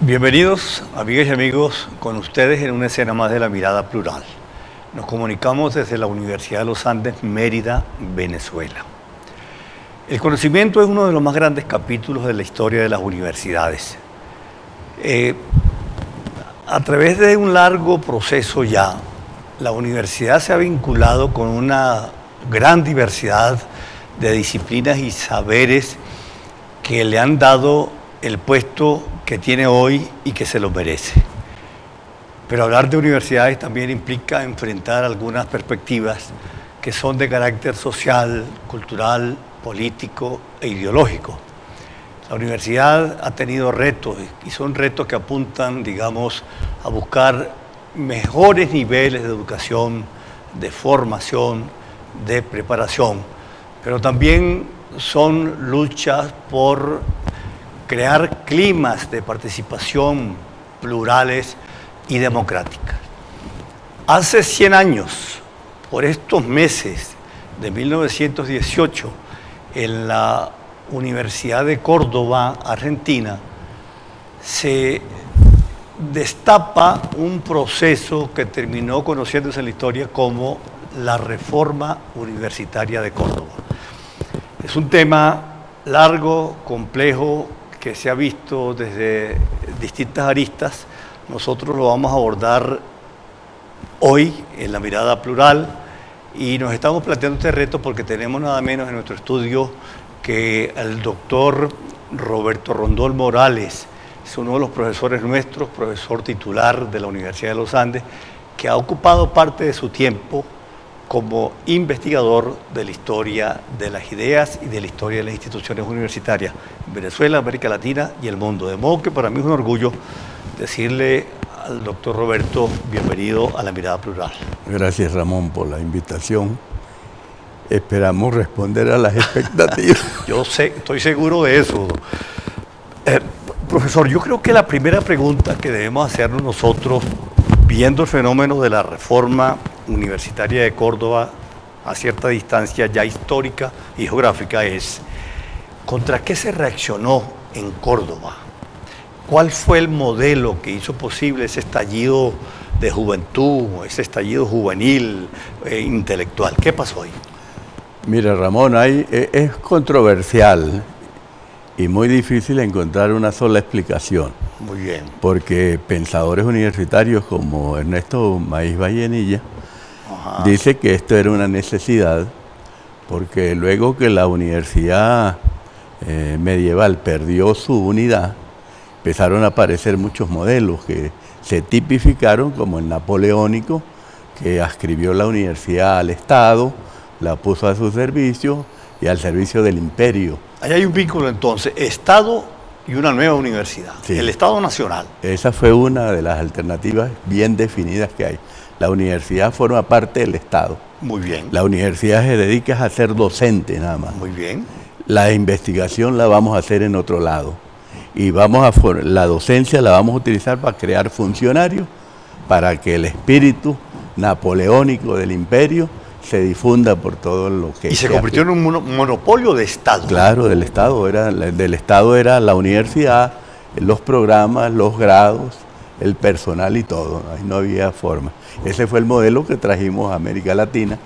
Bienvenidos, amigas y amigos, con ustedes en una escena más de La Mirada Plural. Nos comunicamos desde la Universidad de los Andes, Mérida, Venezuela. El conocimiento es uno de los más grandes capítulos de la historia de las universidades. A través de un largo proceso ya, la universidad se ha vinculado con una gran diversidad de disciplinas y saberes que le han dado el puesto que tiene hoy y que se lo merece. Pero hablar de universidades también implica enfrentar algunas perspectivas que son de carácter social, cultural, político e ideológico. La universidad ha tenido retos y son retos que apuntan, digamos, a buscar mejores niveles de educación, de formación, de preparación, pero también son luchas por crear climas de participación plurales y democráticas. Hace 100 años, por estos meses de 1918, en la Universidad de Córdoba, Argentina, se destapa un proceso que terminó conociéndose en la historia como la Reforma Universitaria de Córdoba. Es un tema largo, complejo, que se ha visto desde distintas aristas. Nosotros lo vamos a abordar hoy en La Mirada Plural y nos estamos planteando este reto porque tenemos nada menos en nuestro estudio que el doctor Roberto Rondón Morales. Es uno de los profesores nuestros, profesor titular de la Universidad de los Andes, que ha ocupado parte de su tiempo como investigador de la historia de las ideas y de la historia de las instituciones universitarias en Venezuela, América Latina y el mundo. De modo que para mí es un orgullo decirle al doctor Roberto, bienvenido a La Mirada Plural. Gracias, Ramón, por la invitación. Esperamos responder a las expectativas. Yo sé, estoy seguro de eso. Profesor, yo creo que la primera pregunta que debemos hacernos nosotros, viendo el fenómeno de la Reforma Universitaria de Córdoba a cierta distancia ya histórica y geográfica, es ¿contra qué se reaccionó en Córdoba? ¿Cuál fue el modelo que hizo posible ese estallido de juventud, ese estallido juvenil, intelectual? ¿Qué pasó ahí? Mira, Ramón, es controversial y muy difícil encontrar una sola explicación. Muy bien. Porque pensadores universitarios como Ernesto Maíz Vallenilla dice que esto era una necesidad, porque luego que la universidad medieval perdió su unidad, empezaron a aparecer muchos modelos que se tipificaron como el napoleónico, que adscribió la universidad al Estado, la puso a su servicio y al servicio del imperio. Ahí hay un vínculo entonces, Estado y una nueva universidad, sí. El Estado Nacional. Esa fue una de las alternativas bien definidas que hay. La universidad forma parte del Estado. Muy bien. La universidad se dedica a ser docente nada más. Muy bien. La investigación la vamos a hacer en otro lado. Y la docencia la vamos a utilizar para crear funcionarios, para que el espíritu napoleónico del imperio se difunda por todo lo que... Y se convirtió en un monopolio de Estado. Claro, del Estado era la universidad, los programas, los grados, el personal y todo. Ahí no había forma. Ese fue el modelo que trajimos a América Latina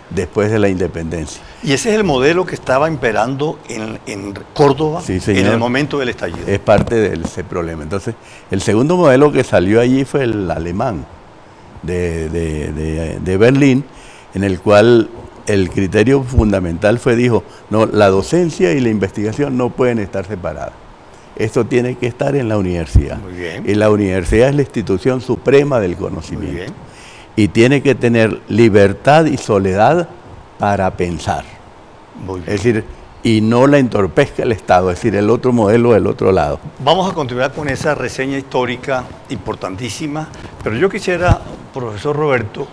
después de la independencia. ¿Y ese es el modelo que estaba imperando en Córdoba, sí, en el momento del estallido? Es parte de ese problema. Entonces, el segundo modelo que salió allí fue el alemán de Berlín, en el cual el criterio fundamental dijo, no, la docencia y la investigación no pueden estar separadas. Esto tiene que estar en la universidad. Muy bien. Y la universidad es la institución suprema del conocimiento. Muy bien. Y tiene que tener libertad y soledad para pensar. Muy bien. Es decir, y no la entorpezca el Estado, es decir, el otro modelo del otro lado. Vamos a continuar con esa reseña histórica importantísima, pero yo quisiera, profesor Roberto,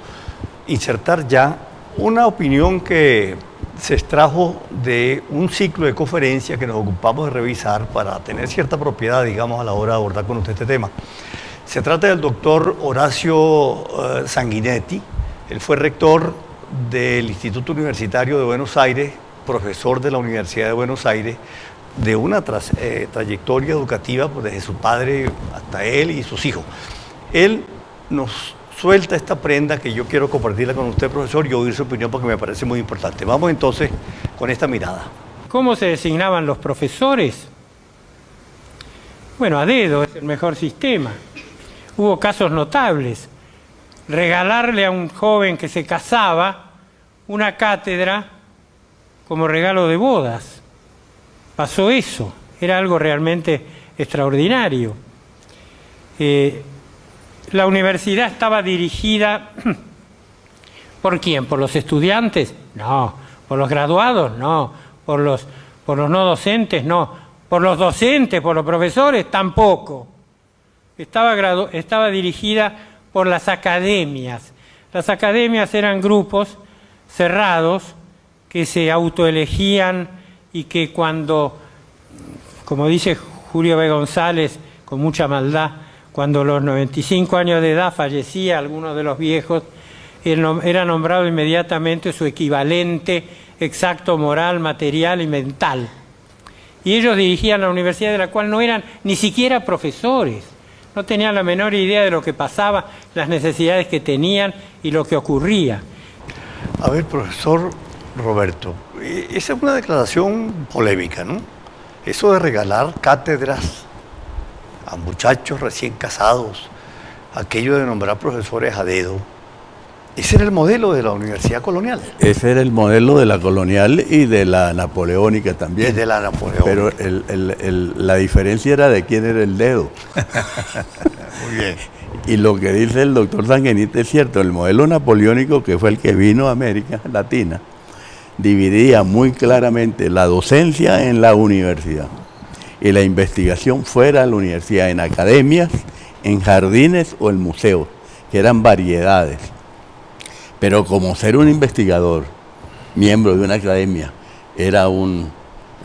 insertar ya una opinión que se extrajo de un ciclo de conferencias que nos ocupamos de revisar para tener cierta propiedad, digamos, a la hora de abordar con usted este tema. Se trata del doctor Horacio Sanguinetti. Él fue rector del Instituto Universitario de Buenos Aires, profesor de la Universidad de Buenos Aires, de una trayectoria educativa pues, desde su padre hasta él y sus hijos. Él nos suelta esta prenda que yo quiero compartirla con usted, profesor, y oír su opinión porque me parece muy importante. Vamos entonces con esta mirada. ¿Cómo se designaban los profesores? Bueno, a dedo es el mejor sistema. Hubo casos notables. Regalarle a un joven que se casaba una cátedra como regalo de bodas. Pasó eso. Era algo realmente extraordinario. La universidad estaba dirigida ¿por quién? ¿Por los estudiantes? No. ¿Por los graduados? No. ¿Por los no docentes? No. ¿Por los docentes? ¿Por los profesores? Tampoco. Estaba dirigida por las academias. Las academias eran grupos cerrados que se autoelegían y que cuando, como dice Julio B. González, con mucha maldad, cuando a los 95 años de edad fallecía alguno de los viejos, era nombrado inmediatamente su equivalente exacto moral, material y mental. Y ellos dirigían la universidad, de la cual no eran ni siquiera profesores. No tenían la menor idea de lo que pasaba, las necesidades que tenían y lo que ocurría. A ver, profesor Roberto, esa es una declaración polémica, ¿no? Eso de regalar cátedras a muchachos recién casados, aquello de nombrar profesores a dedo, ese era el modelo de la Universidad Colonial. Ese era el modelo de la colonial y de la napoleónica también. Y de la napoleónica. Pero la diferencia era de quién era el dedo. Muy bien. Y lo que dice el doctor Sanguinetti es cierto. El modelo napoleónico, que fue el que vino a América Latina, dividía muy claramente la docencia en la universidad y la investigación fuera de la universidad, en academias, en jardines o en museos, que eran variedades. Pero como ser un investigador, miembro de una academia, era un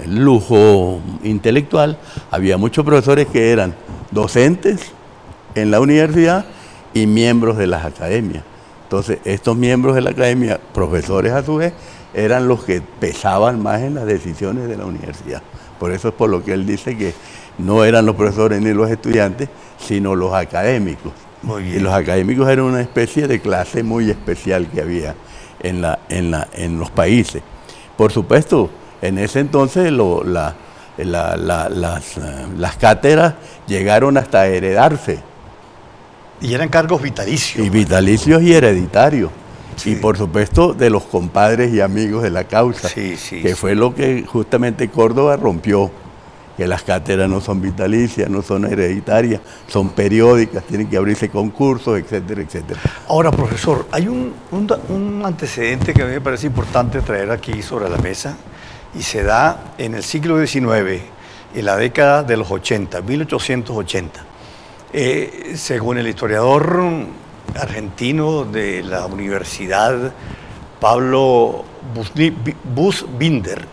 lujo intelectual, había muchos profesores que eran docentes en la universidad y miembros de las academias. Entonces, estos miembros de la academia, profesores a su vez, eran los que pesaban más en las decisiones de la universidad. Por eso es por lo que él dice que no eran los profesores ni los estudiantes, sino los académicos. Muy bien. Y los académicos eran una especie de clase muy especial que había en los países. Por supuesto, en ese entonces las cátedras llegaron hasta heredarse. Y eran cargos vitalicios. Y vitalicios y hereditarios. Sí. Y por supuesto de los compadres y amigos de la causa, sí, que fue lo que justamente Córdoba rompió, que las cátedras no son vitalicias, no son hereditarias, son periódicas, tienen que abrirse concursos, etcétera, etcétera. Ahora, profesor, hay un antecedente que a mí me parece importante traer aquí sobre la mesa, y se da en el siglo XIX, en la década de los 80, 1880. Según el historiador argentino de la Universidad, Pablo Buchbinder,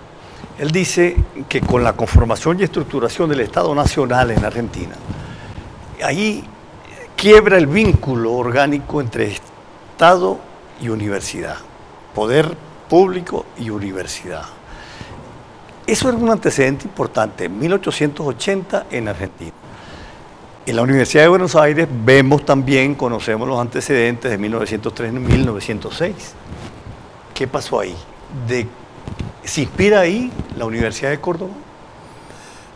él dice que con la conformación y estructuración del Estado Nacional en Argentina, ahí quiebra el vínculo orgánico entre Estado y universidad, poder público y universidad. Eso era un antecedente importante, en 1880 en Argentina. En la Universidad de Buenos Aires vemos también, conocemos los antecedentes de 1903 y 1906. ¿Qué pasó ahí? ¿Se inspira ahí la Universidad de Córdoba?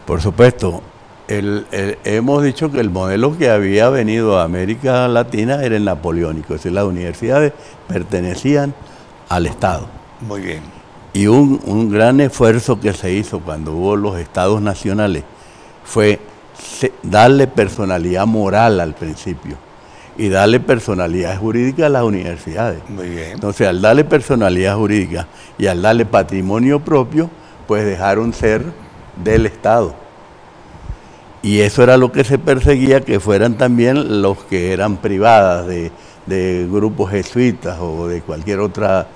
Por supuesto. Hemos dicho que el modelo que había venido a América Latina era el napoleónico, es decir, las universidades pertenecían al Estado. Muy bien. Y un gran esfuerzo que se hizo cuando hubo los estados nacionales fue darle personalidad moral al principio y darle personalidad jurídica a las universidades. Muy bien. Entonces, al darle personalidad jurídica y al darle patrimonio propio, pues dejaron ser del Estado. Y eso era lo que se perseguía, que fueran también los que eran privadas de grupos jesuitas o de cualquier otra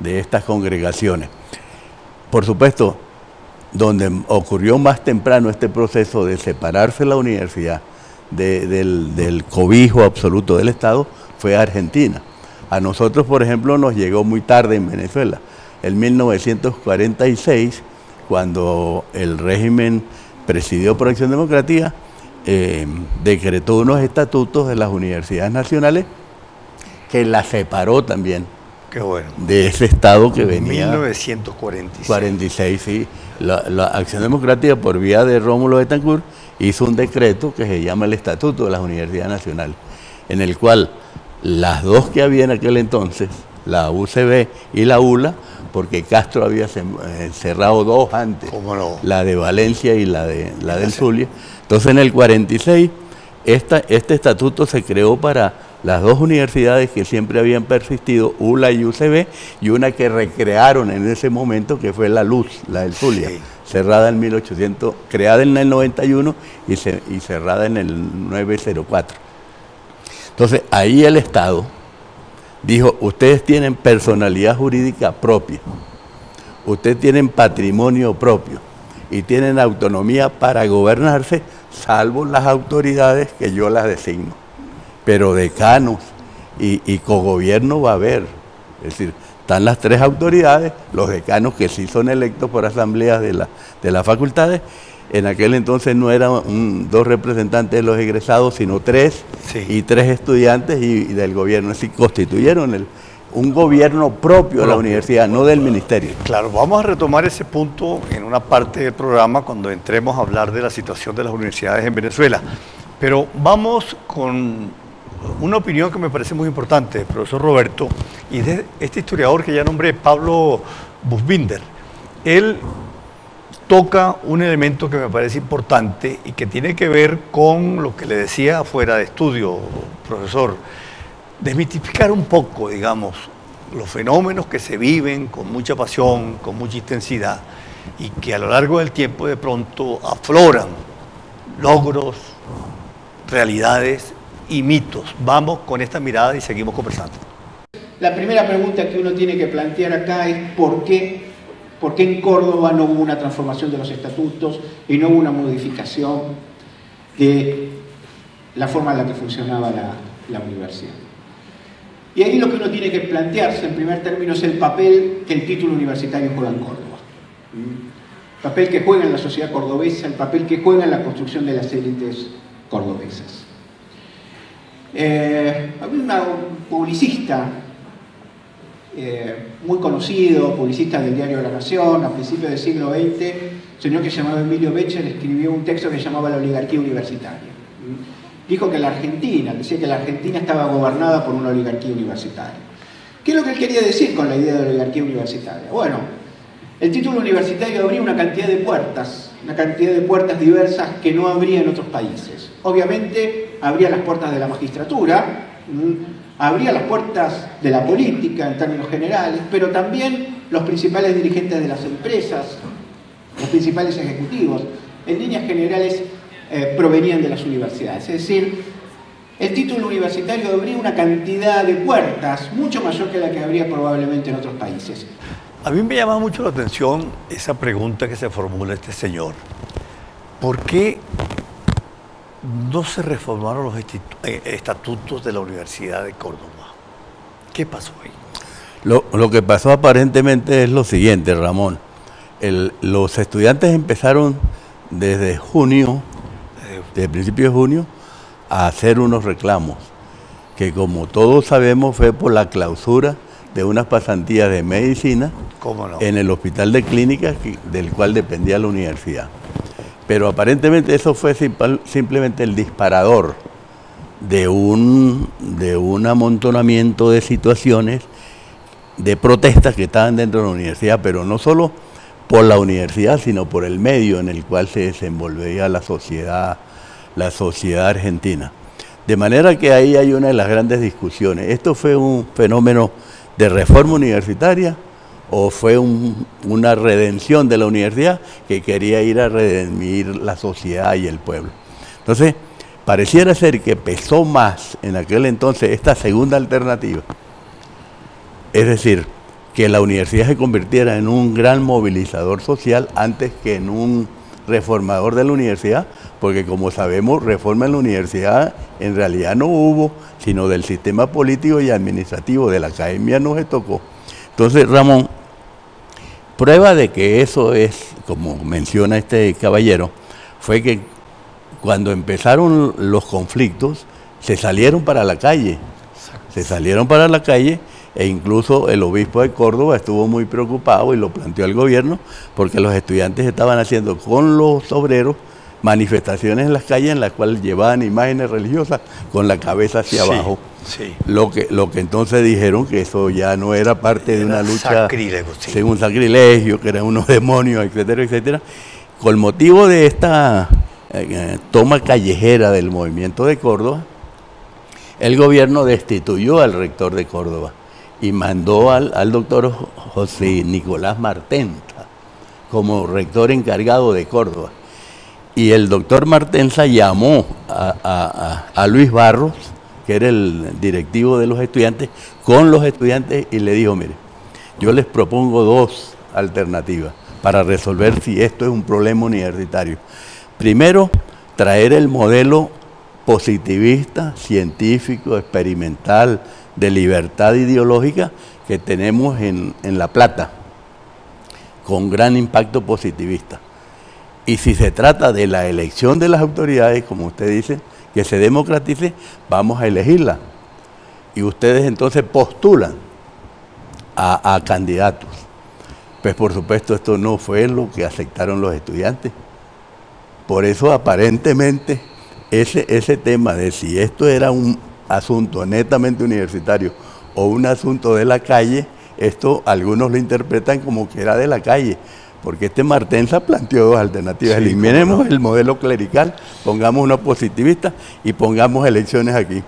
de estas congregaciones. Por supuesto, donde ocurrió más temprano este proceso de separarse la universidad del cobijo absoluto del Estado fue Argentina. A nosotros, por ejemplo, nos llegó muy tarde en Venezuela. En 1946, cuando el régimen presidido por Acción Democrática, decretó unos estatutos de las universidades nacionales que la separó también. Qué bueno. De ese Estado que venía. 1946. 46, sí. La Acción Democrática, por vía de Rómulo Betancourt, hizo un decreto que se llama el Estatuto de las Universidades Nacionales, en el cual las dos que había en aquel entonces, la UCB y la ULA, porque Castro había cerrado dos antes, ¿cómo no? La de Valencia y la del Zulia. Entonces en el 46 este estatuto se creó para las dos universidades que siempre habían persistido, ULA y UCB, y una que recrearon en ese momento, que fue la Luz, la del Zulia, sí, cerrada en 1800, creada en el 91 y cerrada en el 904. Entonces ahí el Estado dijo, ustedes tienen personalidad jurídica propia, ustedes tienen patrimonio propio y tienen autonomía para gobernarse, salvo las autoridades que yo las designo. Pero decanos y cogobierno va a haber. Es decir, están las tres autoridades, los decanos que sí son electos por asambleas de las facultades. En aquel entonces no eran dos representantes de los egresados, sino tres, sí, y tres estudiantes y del gobierno. Es decir, constituyeron un gobierno propio de la universidad, no del ministerio. Claro, vamos a retomar ese punto en una parte del programa cuando entremos a hablar de la situación de las universidades en Venezuela. Pero vamos con una opinión que me parece muy importante, profesor Roberto, y de este historiador que ya nombré, Pablo Buchbinder. Él toca un elemento que me parece importante y que tiene que ver con lo que le decía fuera de estudio, profesor, desmitificar un poco, digamos, los fenómenos que se viven con mucha pasión, con mucha intensidad, y que a lo largo del tiempo de pronto afloran logros, realidades y mitos. Vamos con esta mirada y seguimos conversando. La primera pregunta que uno tiene que plantear acá es ¿por qué en Córdoba no hubo una transformación de los estatutos y no hubo una modificación de la forma en la que funcionaba la universidad? Y ahí lo que uno tiene que plantearse en primer término es el papel que el título universitario juega en Córdoba. El papel que juega en la sociedad cordobesa, el papel que juega en la construcción de las élites cordobesas. Había un publicista muy conocido, publicista del diario La Nación, a principios del siglo XX, un señor que se llamaba Emilio Becher, escribió un texto que se llamaba La oligarquía universitaria. Dijo que decía que la Argentina estaba gobernada por una oligarquía universitaria. ¿Qué es lo que él quería decir con la idea de la oligarquía universitaria? Bueno, el título universitario abría una cantidad de puertas diversas que no habría en otros países. Obviamente, abría las puertas de la magistratura, abría las puertas de la política en términos generales, pero también los principales dirigentes de las empresas, los principales ejecutivos, en líneas generales provenían de las universidades. Es decir, el título universitario abría una cantidad de puertas mucho mayor que la que habría probablemente en otros países. A mí me llama mucho la atención esa pregunta que se formula este señor. ¿Por qué no se reformaron los estatutos de la Universidad de Córdoba? ¿Qué pasó ahí? Lo que pasó aparentemente es lo siguiente, Ramón. Los estudiantes empezaron desde principios de junio, a hacer unos reclamos, que como todos sabemos fue por la clausura de unas pasantías de medicina. ¿Cómo no? En el hospital de clínicas del cual dependía la universidad. Pero aparentemente eso fue simplemente el disparador de un amontonamiento de situaciones de protestas que estaban dentro de la universidad, pero no solo por la universidad, sino por el medio en el cual se desenvolvía la sociedad argentina. De manera que ahí hay una de las grandes discusiones. ¿Esto fue un fenómeno de reforma universitaria o fue una redención de la universidad que quería ir a redimir la sociedad y el pueblo? Entonces, pareciera ser que pesó más en aquel entonces esta segunda alternativa. Es decir, que la universidad se convirtiera en un gran movilizador social antes que en un reformador de la universidad, porque como sabemos, reforma en la universidad en realidad no hubo, sino del sistema político y administrativo, de la academia no se tocó. Entonces, Ramón, prueba de que eso es, como menciona este caballero, fue que cuando empezaron los conflictos, se salieron para la calle. Se salieron para la calle e incluso el obispo de Córdoba estuvo muy preocupado y lo planteó al gobierno porque los estudiantes estaban haciendo con los obreros manifestaciones en las calles en las cuales llevaban imágenes religiosas con la cabeza hacia abajo. Sí. Lo que entonces dijeron que eso ya no era parte de una lucha, sacrílego, sí. un sacrilegio, que eran unos demonios, etcétera, etcétera. Con motivo de esta toma callejera del movimiento de Córdoba, el gobierno destituyó al rector de Córdoba y mandó al doctor José Nicolás Martensa como rector encargado de Córdoba. Y el doctor Martensa llamó a Luis Barros, que era el directivo de los estudiantes, con los estudiantes y le dijo, mire, yo les propongo dos alternativas para resolver si esto es un problema universitario. Primero, traer el modelo positivista, científico, experimental, de libertad ideológica que tenemos en La Plata, con gran impacto positivista. Y si se trata de la elección de las autoridades, como usted dice, que se democratice, vamos a elegirla. Y ustedes entonces postulan a candidatos. Pues por supuesto esto no fue lo que aceptaron los estudiantes. Por eso aparentemente ese tema de si esto era un asunto netamente universitario o un asunto de la calle, esto algunos lo interpretan como que era de la calle, porque este Martensa planteó dos alternativas. Sí, eliminemos el modelo clerical, pongamos uno positivista y pongamos elecciones aquí.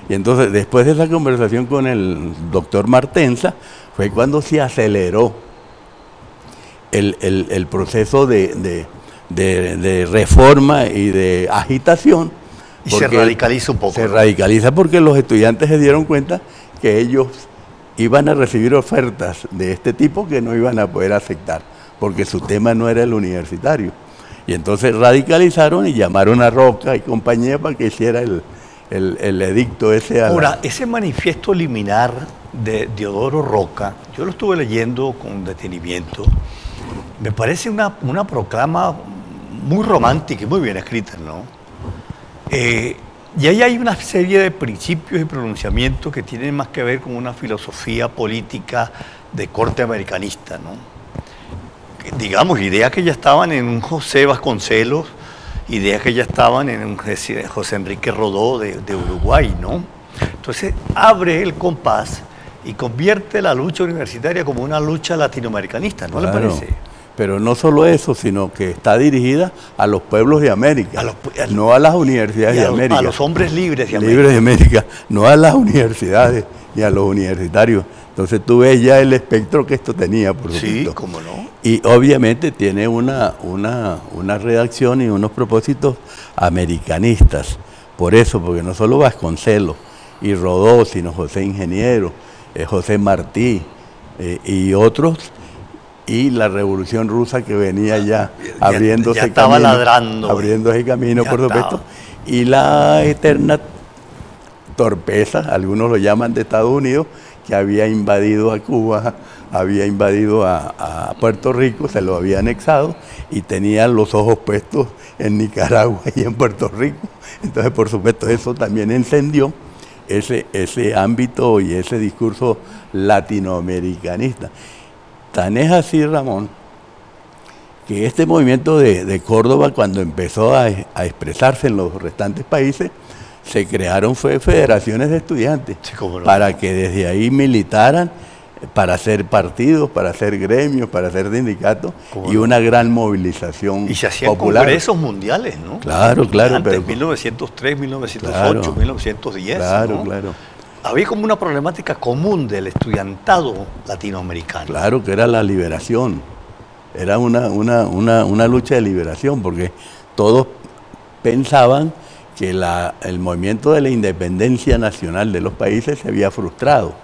Y entonces después de esa conversación con el doctor Martensa fue cuando se aceleró el proceso de reforma y de agitación. Y se radicaliza un poco. Se radicaliza porque los estudiantes se dieron cuenta que ellos iban a recibir ofertas de este tipo que no iban a poder aceptar, porque su tema no era el universitario. Y entonces radicalizaron y llamaron a Roca y compañía para que hiciera el edicto ese. Ahora, ese manifiesto liminar de Diodoro Roca, yo lo estuve leyendo con detenimiento, me parece una proclama muy romántica y muy bien escrita, ¿no? Y ahí hay una serie de principios y pronunciamientos que tienen más que ver con una filosofía política de corte americanista, ¿no? Digamos, ideas que ya estaban en un José Vasconcelos, ideas que ya estaban en un José Enrique Rodó de Uruguay, ¿no? Entonces abre el compás y convierte la lucha universitaria como una lucha latinoamericanista, ¿no le parece? Pero no solo eso, sino que está dirigida a los pueblos de América, no a las universidades de América. A los hombres libres de América. Libres de América, no a las universidades ni a los universitarios. Entonces tú ves ya el espectro que esto tenía, por supuesto. Sí, cómo no. Y obviamente tiene una redacción y unos propósitos americanistas. Por eso, porque no solo Vasconcelos y Rodó, sino José Ingeniero, José Martí y otros, y la Revolución Rusa que venía ya abriéndose ya estaba camino, ladrando. Abriéndose camino, por supuesto. Y la eterna torpeza, algunos lo llaman de Estados Unidos, que había invadido a Cuba, había invadido a Puerto Rico, se lo había anexado y tenía los ojos puestos en Nicaragua y en Puerto Rico. Entonces, por supuesto, eso también encendió ese ámbito y ese discurso latinoamericanista. Tan es así, Ramón, que este movimiento de Córdoba, cuando empezó a expresarse en los restantes países, se crearon federaciones de estudiantes, sí, cómo no, para que desde ahí militaran, para hacer partidos, para hacer gremios, para hacer sindicatos, y una gran movilización y se hacían popular. Congresos mundiales, ¿no? Claro, claro. Antes, pero 1903, 1908, 1910. Claro, ¿no? claro. Había como una problemática común del estudiantado latinoamericano. Claro, que era la liberación. Era una lucha de liberación, porque todos pensaban que el movimiento de la independencia nacional de los países se había frustrado.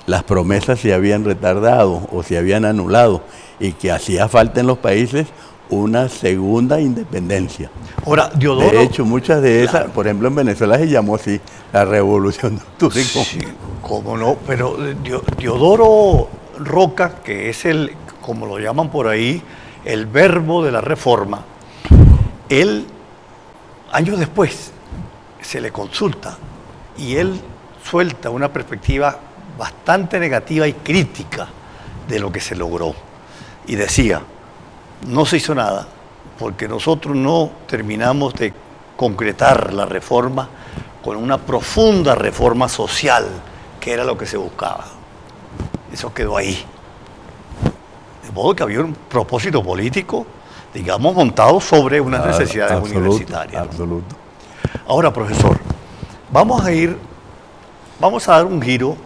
las promesas se habían retardado o se habían anulado y que hacía falta en los países una segunda independencia. Ahora, Diodoro... De hecho, muchas de esas, claro, por ejemplo, en Venezuela se llamó así, la Revolución de Octubre. Sí, cómo no, pero Diodoro Roca, que es el, como lo llaman por ahí, el verbo de la reforma, él, años después, se le consulta y él suelta una perspectiva bastante negativa y crítica de lo que se logró. Y decía, no se hizo nada porque nosotros no terminamos de concretar la reforma con una profunda reforma social, que era lo que se buscaba. Eso quedó ahí. De modo que había un propósito político, digamos, montado sobre unas necesidades universitarias. Absoluto. Ahora, profesor, vamos a dar un giro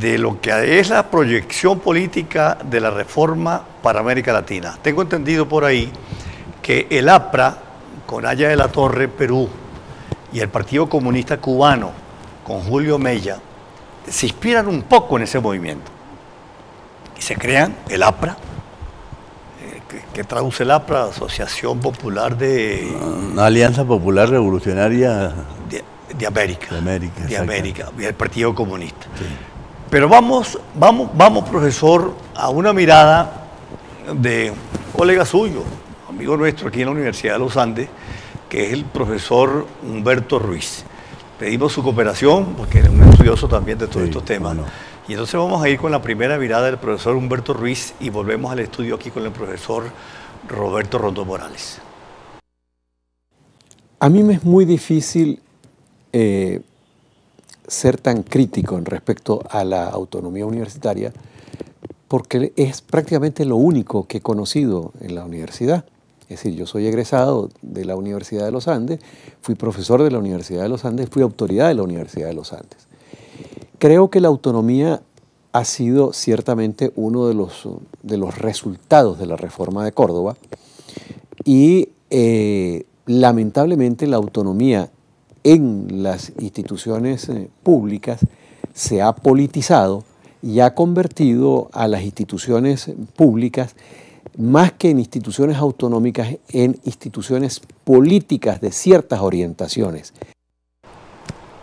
de lo que es la proyección política de la reforma para América Latina. Tengo entendido por ahí que el APRA, con Aya de la Torre, Perú, y el Partido Comunista Cubano, con Julio Mella, se inspiran un poco en ese movimiento. Y se crean el APRA, que traduce el APRA, Asociación Popular de... Una Alianza Popular Revolucionaria de América. De América, y el Partido Comunista. Sí. Pero vamos, profesor, a una mirada de un colega suyo, amigo nuestro aquí en la Universidad de los Andes, que es el profesor Humberto Ruiz. Pedimos su cooperación, porque es un estudioso también de todos estos temas. Bueno. Y entonces vamos a ir con la primera mirada del profesor Humberto Ruiz y volvemos al estudio aquí con el profesor Roberto Rondón Morales. A mí me es muy difícil ser tan crítico en respecto a la autonomía universitaria porque es prácticamente lo único que he conocido en la universidad. Es decir, yo soy egresado de la Universidad de los Andes, fui profesor de la Universidad de los Andes, fui autoridad de la Universidad de los Andes. Creo que la autonomía ha sido ciertamente uno de los resultados de la reforma de Córdoba y lamentablemente la autonomía en las instituciones públicas se ha politizado y ha convertido a las instituciones públicas, más que en instituciones autonómicas, en instituciones políticas de ciertas orientaciones.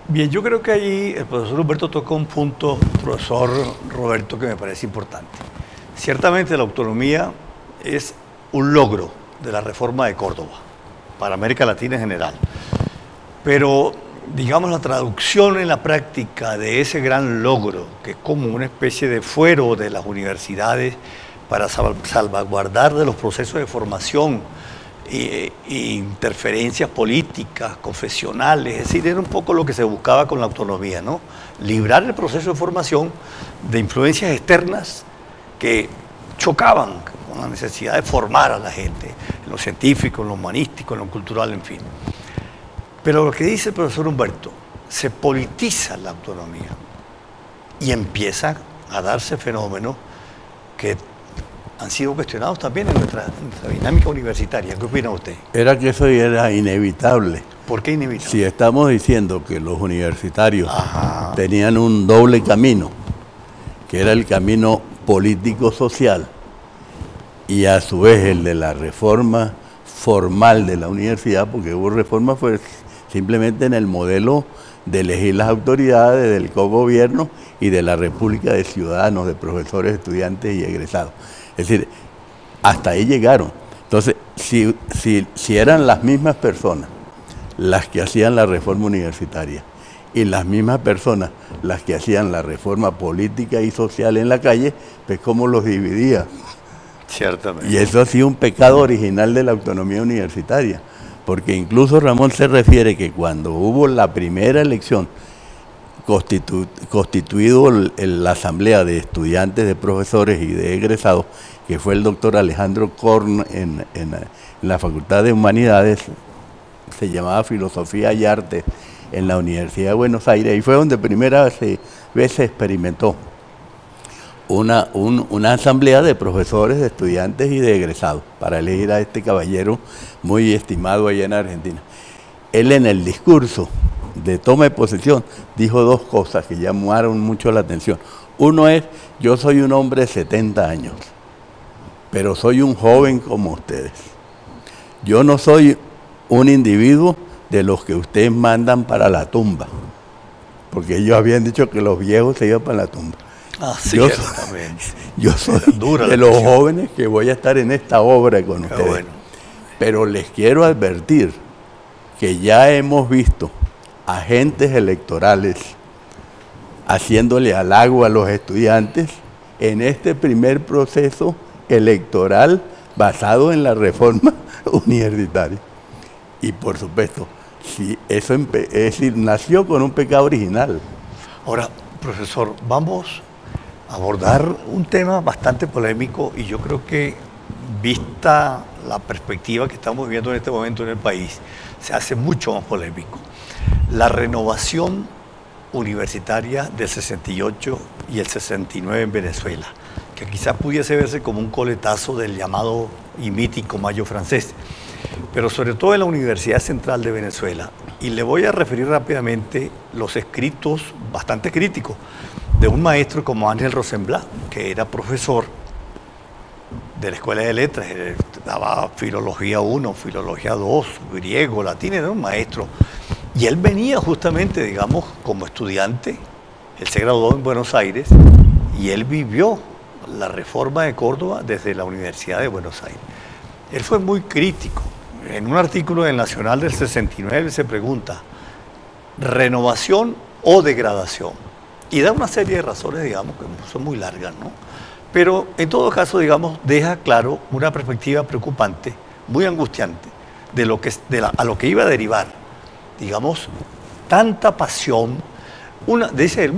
Bien, yo creo que ahí el profesor Humberto tocó un punto, profesor Roberto, que me parece importante. Ciertamente la autonomía es un logro de la reforma de Córdoba, para América Latina en general. Pero, digamos, la traducción en la práctica de ese gran logro, que es como una especie de fuero de las universidades para salvaguardar de los procesos de formación e interferencias políticas, confesionales, es decir, era un poco lo que se buscaba con la autonomía, ¿no? Librar el proceso de formación de influencias externas que chocaban con la necesidad de formar a la gente, en lo científico, en lo humanístico, en lo cultural, en fin. Pero lo que dice el profesor Humberto, se politiza la autonomía y empieza a darse fenómenos que han sido cuestionados también en nuestra dinámica universitaria. ¿Qué opina usted? Era que eso era inevitable. ¿Por qué inevitable? Si estamos diciendo que los universitarios tenían un doble camino, que era el camino político-social y a su vez el de la reforma formal de la universidad, porque hubo reforma fue simplemente en el modelo de elegir las autoridades del cogobierno y de la república de ciudadanos, de profesores, estudiantes y egresados. Es decir, hasta ahí llegaron. Entonces, si eran las mismas personas las que hacían la reforma universitaria y las mismas personas las que hacían la reforma política y social en la calle, pues ¿cómo los dividía? Ciertamente. Y eso ha sido un pecado original de la autonomía universitaria, porque incluso Ramón se refiere que cuando hubo la primera elección constituido la asamblea de estudiantes, de profesores y de egresados, que fue el doctor Alejandro Korn en la Facultad de Humanidades, se llamaba Filosofía y Artes, en la Universidad de Buenos Aires, y fue donde primera vez se experimentó una asamblea de profesores, de estudiantes y de egresados para elegir a este caballero muy estimado allá en Argentina. Él en el discurso de toma de posesión dijo dos cosas que llamaron mucho la atención. Uno es, yo soy un hombre de 70 años, pero soy un joven como ustedes. Yo no soy un individuo de los que ustedes mandan para la tumba, porque ellos habían dicho que los viejos se iban para la tumba. Ah, sí, yo soy de los jóvenes que voy a estar en esta obra con ustedes. Bueno. Pero les quiero advertir que ya hemos visto agentes electorales haciéndole halago a los estudiantes en este primer proceso electoral basado en la reforma universitaria. Y por supuesto, si eso es decir, nació con un pecado original. Ahora, profesor, vamos a abordar un tema bastante polémico y yo creo que, vista la perspectiva que estamos viviendo en este momento en el país, se hace mucho más polémico. La renovación universitaria del 68 y el 69 en Venezuela, que quizás pudiese verse como un coletazo del llamado y mítico Mayo francés, pero sobre todo en la Universidad Central de Venezuela. Y le voy a referir rápidamente los escritos bastante críticos de un maestro como Ángel Rosenblatt, que era profesor de la Escuela de Letras, daba Filología 1, Filología 2, griego, latín, era un maestro. Y él venía justamente, digamos, como estudiante, él se graduó en Buenos Aires y él vivió la reforma de Córdoba desde la Universidad de Buenos Aires. Él fue muy crítico. En un artículo del Nacional del 69 se pregunta, ¿renovación o degradación? Y da una serie de razones, digamos, que son muy largas, ¿no? Pero en todo caso, digamos, deja claro una perspectiva preocupante, muy angustiante, de lo que, a lo que iba a derivar, digamos, tanta pasión, una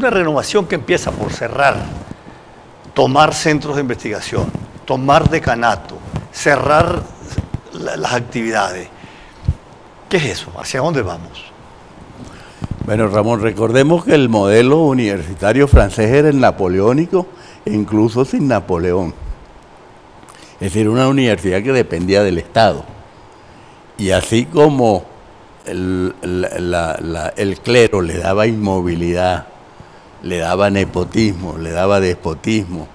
renovación que empieza por cerrar, tomar centros de investigación, tomar decanato, cerrar las actividades. ¿Qué es eso? ¿Hacia dónde vamos? Bueno, Ramón, recordemos que el modelo universitario francés era el napoleónico, incluso sin Napoleón. Es decir, una universidad que dependía del Estado. Y así como el clero le daba inmovilidad, le daba nepotismo, le daba despotismo,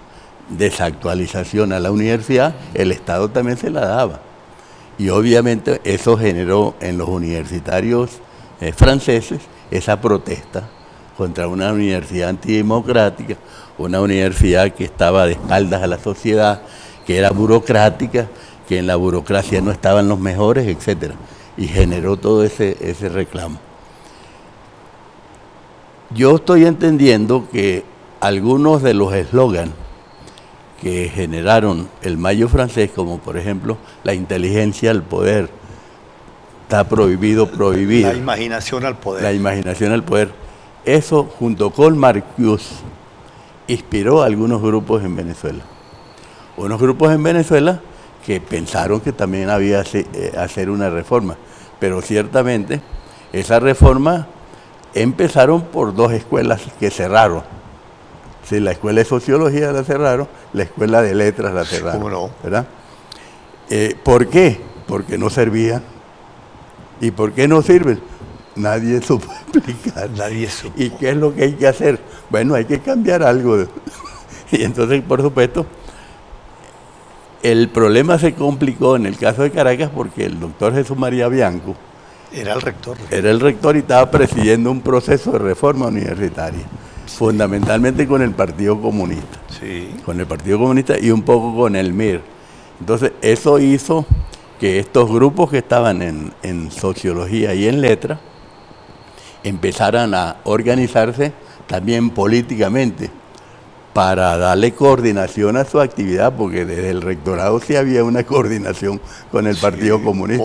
desactualización a la universidad, el Estado también se la daba. Y obviamente eso generó en los universitarios franceses esa protesta contra una universidad antidemocrática, una universidad que estaba de espaldas a la sociedad, que era burocrática, que en la burocracia no estaban los mejores, etc. Y generó todo ese reclamo. Yo estoy entendiendo que algunos de los eslogans que generaron el Mayo francés, como por ejemplo la inteligencia al poder, está prohibido prohibir. La imaginación al poder. La imaginación al poder. Eso, junto con Marcuse, inspiró a algunos grupos en Venezuela. Unos grupos en Venezuela que pensaron que también había que hacer una reforma. Pero ciertamente, esa reforma empezaron por dos escuelas que cerraron. Sí, la escuela de sociología la cerraron, la escuela de letras la cerraron. ¿Cómo no? ¿Verdad? ¿Por qué? Porque no servían. ¿Y por qué no sirven? Nadie supo explicar. Nadie supo. ¿Y qué es lo que hay que hacer? Bueno, hay que cambiar algo. Y entonces, por supuesto, el problema se complicó en el caso de Caracas porque el doctor Jesús María Bianco era el rector. Era el rector y estaba presidiendo un proceso de reforma universitaria, fundamentalmente con el Partido Comunista. Sí. Con el Partido Comunista y un poco con el MIR. Entonces, eso hizo que estos grupos que estaban en sociología y en letras empezaran a organizarse también políticamente para darle coordinación a su actividad, porque desde el rectorado sí había una coordinación con el Partido Comunista.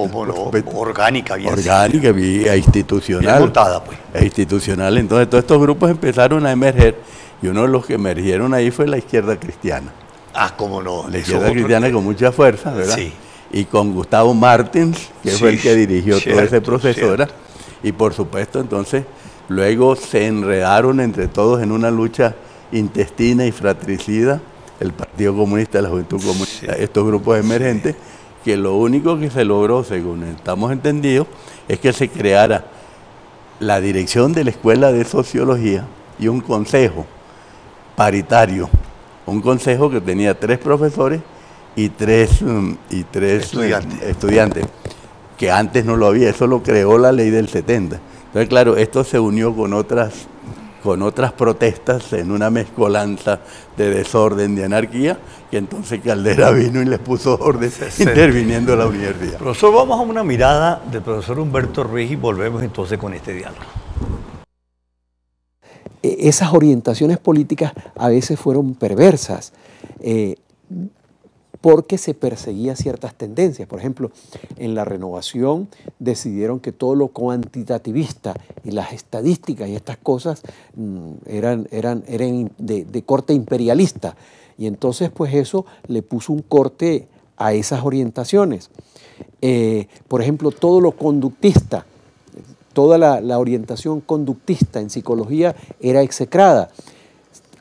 Orgánica, bien. Orgánica, vía institucional. Bien montada, pues. Institucional. Entonces todos estos grupos empezaron a emerger y uno de los que emergieron ahí fue la izquierda cristiana. Ah, cómo no. La izquierda cristiana con mucha fuerza, ¿verdad? Sí. Y con Gustavo Martins, que fue el que dirigió todo ese proceso, ¿verdad? Cierto. Y por supuesto, entonces, luego se enredaron entre todos en una lucha intestina y fratricida, el Partido Comunista, la Juventud Comunista, estos grupos emergentes, que lo único que se logró, según estamos entendidos, es que se creara la dirección de la Escuela de Sociología y un consejo paritario, un consejo que tenía 3 profesores y tres estudiantes, que antes no lo había, eso lo creó la ley del 70. Entonces, claro, esto se unió con otras protestas en una mezcolanza de desorden, de anarquía, que entonces Caldera vino y les puso orden interviniendo la universidad. Profesor, vamos a una mirada del profesor Humberto Ruiz y volvemos entonces con este diálogo. Esas orientaciones políticas a veces fueron perversas, porque se perseguían ciertas tendencias. Por ejemplo, en la Renovación decidieron que todo lo cuantitativista y las estadísticas y estas cosas eran de corte imperialista. Y entonces pues eso le puso un corte a esas orientaciones. Por ejemplo, todo lo conductista, toda la orientación conductista en psicología era execrada.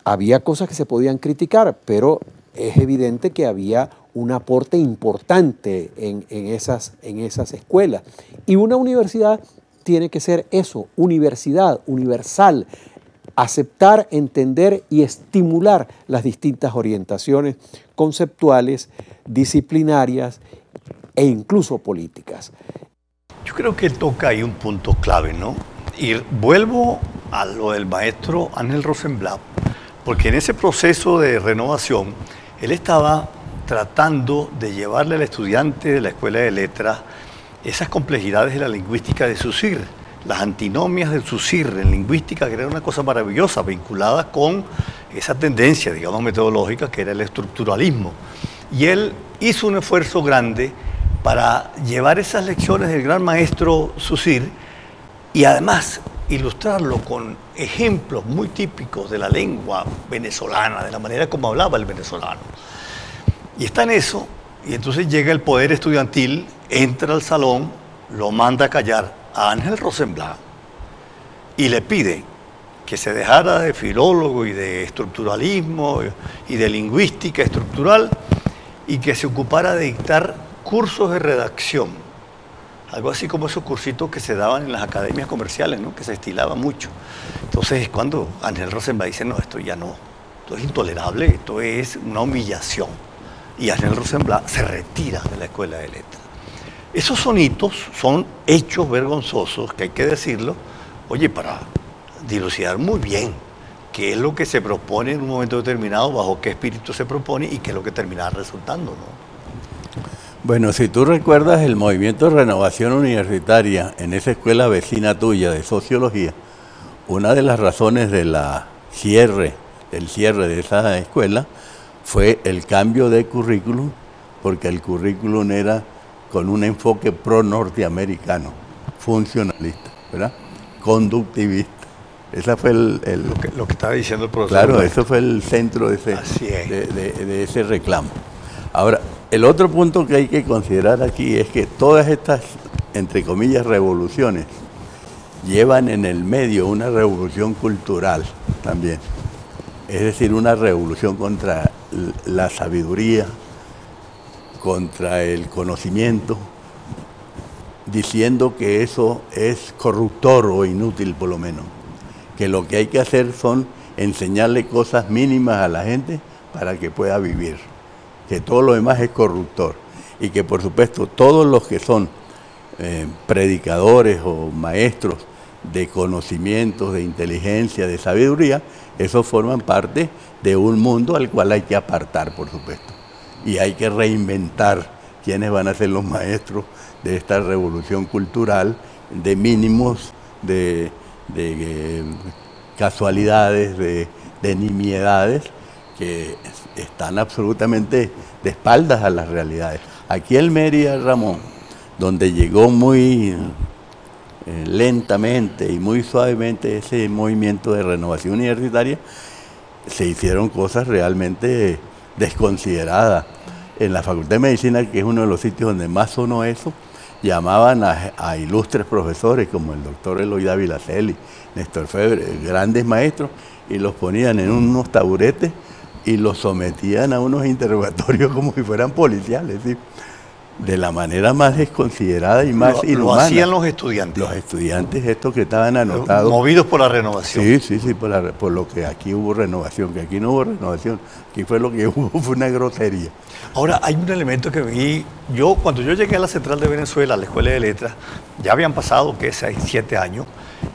Había cosas que se podían criticar, pero es evidente que había un aporte importante en esas escuelas. Y una universidad tiene que ser eso, universidad, universal, aceptar, entender y estimular las distintas orientaciones conceptuales, disciplinarias e incluso políticas. Yo creo que toca ahí un punto clave, ¿no? Y vuelvo a lo del maestro Ángel Rosenblatt, porque en ese proceso de renovación, él estaba tratando de llevarle al estudiante de la Escuela de Letras esas complejidades de la lingüística de Saussure, las antinomias de Saussure en lingüística, que era una cosa maravillosa, vinculada con esa tendencia, digamos, metodológica, que era el estructuralismo. Y él hizo un esfuerzo grande para llevar esas lecciones del gran maestro Saussure y además ilustrarlo con ejemplos muy típicos de la lengua venezolana, de la manera como hablaba el venezolano. Y está en eso, y entonces llega el poder estudiantil, entra al salón, lo manda a callar a Ángel Rosenblatt y le pide que se dejara de filólogo y de estructuralismo y de lingüística estructural y que se ocupara de dictar cursos de redacción, algo así como esos cursitos que se daban en las academias comerciales, ¿no? Que se estilaban mucho. Entonces es cuando Ángel Rosenblatt dice, no, esto ya no, esto es intolerable, esto es una humillación. Y Ángel Rosenblatt se retira de la Escuela de Letras. Esos son hitos, son hechos vergonzosos, que hay que decirlo, oye, para dilucidar muy bien qué es lo que se propone en un momento determinado, bajo qué espíritu se propone y qué es lo que termina resultando, ¿no? Bueno, si tú recuerdas el movimiento de renovación universitaria en esa escuela vecina tuya de sociología, una de las razones del cierre de esa escuela fue el cambio de currículum, porque el currículum era con un enfoque pro-norteamericano, funcionalista, ¿verdad? Conductivista. Esa fue lo que estaba diciendo el profesor. Claro, eso fue el centro de ese reclamo. Ahora, el otro punto que hay que considerar aquí es que todas estas, entre comillas, revoluciones llevan en el medio una revolución cultural también. Es decir, una revolución contra la sabiduría, contra el conocimiento, diciendo que eso es corruptor o inútil por lo menos. Que lo que hay que hacer son enseñarle cosas mínimas a la gente para que pueda vivir. Que todo lo demás es corruptor. Y que por supuesto todos los que son predicadores o maestros de conocimientos, de inteligencia, de sabiduría, esos forman parte de un mundo al cual hay que apartar, por supuesto. Y hay que reinventar quiénes van a ser los maestros de esta revolución cultural, de mínimos, de casualidades, de nimiedades, que están absolutamente de espaldas a las realidades. Aquí en Mérida, Ramón, donde llegó muy lentamente y muy suavemente ese movimiento de renovación universitaria, se hicieron cosas realmente desconsideradas. En la Facultad de Medicina, que es uno de los sitios donde más sonó eso, llamaban a ilustres profesores como el doctor Eloy Dávila Celi, Néstor Febre, grandes maestros, y los ponían en unos taburetes y los sometían a unos interrogatorios como si fueran policiales, ¿sí? de la manera más desconsiderada y más inhumana. Lo hacían los estudiantes. Los estudiantes estos que estaban anotados. Movidos por la renovación. Sí, por lo que aquí hubo renovación, que aquí no hubo renovación, aquí fue lo que hubo, fue una grosería. Ahora, hay un elemento que vi, cuando yo llegué a la Central de Venezuela, a la Escuela de Letras, ya habían pasado, 6, 7 años,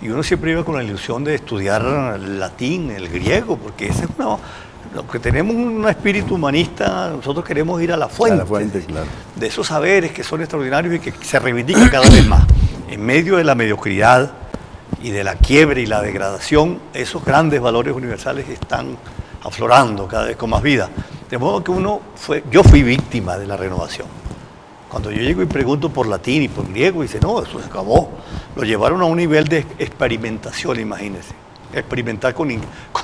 y uno siempre iba con la ilusión de estudiar el latín, el griego, porque ese es lo que tenemos un espíritu humanista, nosotros queremos ir a la fuente, claro, de esos saberes que son extraordinarios y que se reivindican cada vez más. En medio de la mediocridad y de la quiebre y la degradación, esos grandes valores universales están aflorando cada vez con más vida. De modo que yo fui víctima de la renovación. Cuando yo llego y pregunto por latín y por griego, dice, no, eso se acabó. Lo llevaron a un nivel de experimentación, imagínense. Experimentar con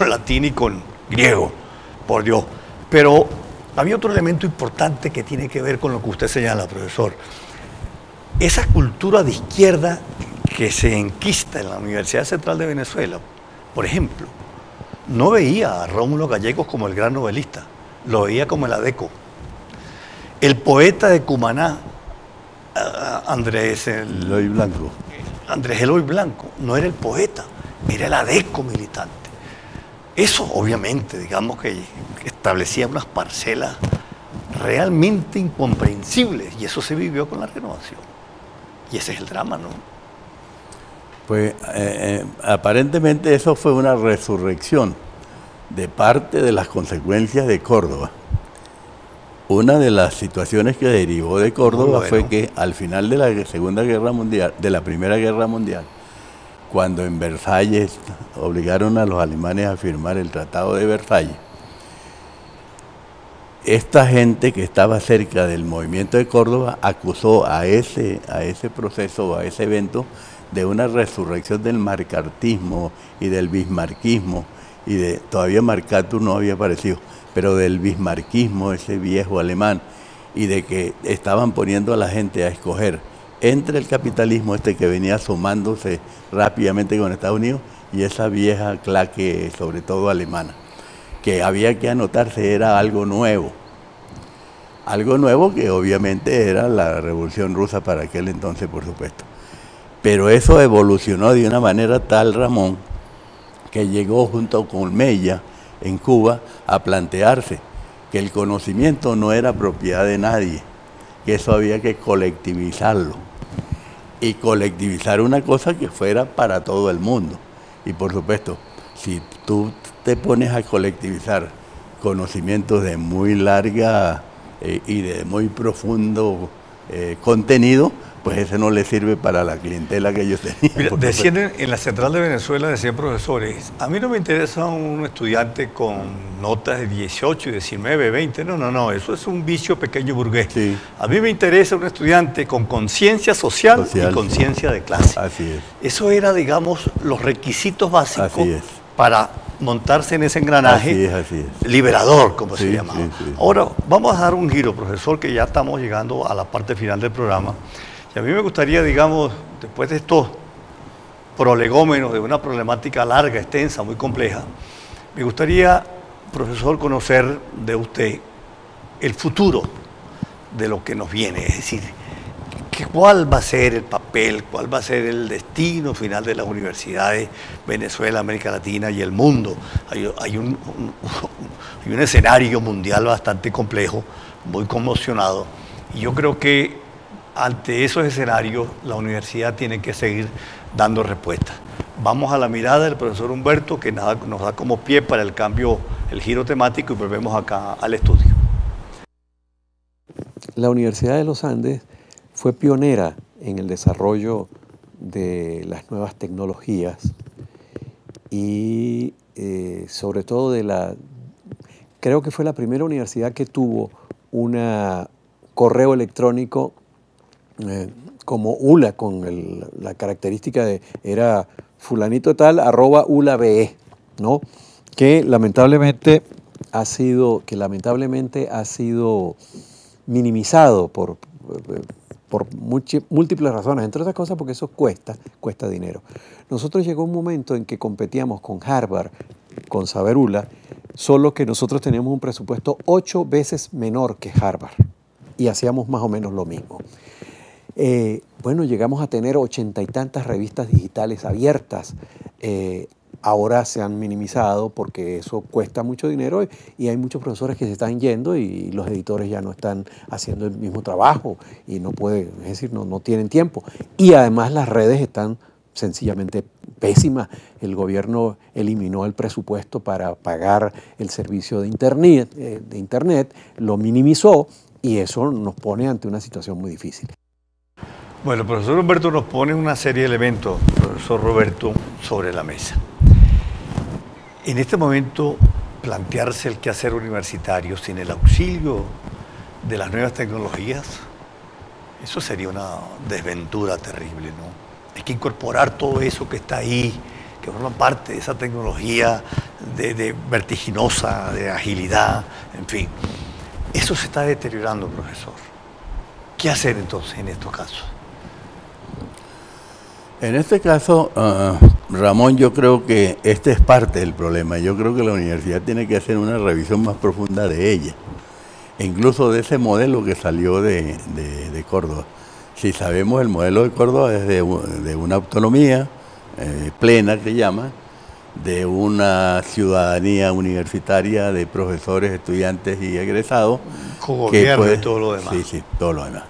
latín y con griego. Por Dios. Pero había otro elemento importante que tiene que ver con lo que usted señala, profesor. Esa cultura de izquierda que se enquista en la Universidad Central de Venezuela, por ejemplo, no veía a Rómulo Gallegos como el gran novelista, lo veía como el adeco. El poeta de Cumaná, Andrés Eloy Blanco. Andrés Eloy Blanco, no era el poeta, era el adeco militante. Eso obviamente, digamos que establecía unas parcelas realmente incomprensibles y eso se vivió con la renovación. Y ese es el drama, ¿no? Pues aparentemente eso fue una resurrección de parte de las consecuencias de Córdoba. Una de las situaciones que derivó de Córdoba fue que al final de la Segunda Guerra Mundial, de la Primera Guerra Mundial, cuando en Versalles obligaron a los alemanes a firmar el Tratado de Versalles, esta gente que estaba cerca del movimiento de Córdoba acusó a ese proceso, a ese evento, de una resurrección del marcartismo y del bismarquismo, y todavía MacArthur no había aparecido, pero del bismarquismo, ese viejo alemán, y de que estaban poniendo a la gente a escoger entre el capitalismo que venía sumándose rápidamente con Estados Unidos y esa vieja claque, sobre todo alemana, que había que anotarse, era algo nuevo que obviamente era la Revolución Rusa para aquel entonces, por supuesto. Pero eso evolucionó de una manera tal, Ramón, que llegó junto con Mella en Cuba a plantearse que el conocimiento no era propiedad de nadie, que eso había que colectivizarlo. Y colectivizar una cosa que fuera para todo el mundo. Y por supuesto, si tú te pones a colectivizar conocimientos de muy larga y de muy profundo contenido, pues ese no le sirve para la clientela que ellos tenían. Mira, decían en la Central de Venezuela, decían profesores, a mí no me interesa un estudiante con notas de 18, 19, 20, no, eso es un vicio pequeño burgués. Sí. A mí me interesa un estudiante con conciencia social y conciencia de clase. Así es. Eso era, digamos, los requisitos básicos Así es. para montarse en ese engranaje así es. liberador, como se llamaba. Sí. Ahora, vamos a dar un giro, profesor, que ya estamos llegando a la parte final del programa. Y a mí me gustaría, digamos, después de estos prolegómenos de una problemática larga, extensa, muy compleja, me gustaría, profesor, conocer de usted el futuro de lo que nos viene, es decir, cuál va a ser el papel, cuál va a ser el destino final de las universidades Venezuela, América Latina y el mundo. Hay un escenario mundial bastante complejo, muy conmocionado, y yo creo que ante esos escenarios la universidad tiene que seguir dando respuestas. Vamos a la mirada del profesor Humberto, que nos da como pie para el cambio, el giro temático, y volvemos acá al estudio. La Universidad de los Andes fue pionera en el desarrollo de las nuevas tecnologías y sobre todo creo que fue la primera universidad que tuvo un correo electrónico como ULA, con la característica era fulanito tal @ulabe, ¿no? Que lamentablemente ha sido minimizado por múltiples razones, entre otras cosas porque eso cuesta dinero. Nosotros llegó un momento en que competíamos con Harvard, con Saberula, solo que nosotros teníamos un presupuesto 8 veces menor que Harvard. y hacíamos más o menos lo mismo. Bueno, llegamos a tener 80 y tantas revistas digitales abiertas. Ahora se han minimizado porque eso cuesta mucho dinero y hay muchos profesores que se están yendo y los editores ya no están haciendo el mismo trabajo y no pueden, es decir, no tienen tiempo. Y además las redes están sencillamente pésimas. El gobierno eliminó el presupuesto para pagar el servicio de internet, lo minimizó y eso nos pone ante una situación muy difícil. Bueno, el profesor Humberto nos pone una serie de elementos, profesor Roberto, sobre la mesa. En este momento, plantearse el quehacer universitario sin el auxilio de las nuevas tecnologías, eso sería una desventura terrible, ¿no? Hay que incorporar todo eso que está ahí, que forma parte de esa tecnología de vertiginosa, de agilidad, en fin. Eso se está deteriorando, profesor. ¿Qué hacer entonces en estos casos? En este caso, Ramón, yo creo que este es parte del problema. Yo creo que la universidad tiene que hacer una revisión más profunda de ella, e incluso de ese modelo que salió de Córdoba. Si sabemos, el modelo de Córdoba es de una autonomía plena, que llaman, de una ciudadanía universitaria de profesores, estudiantes y egresados. Con gobierno y todo lo demás. Sí, todo lo demás.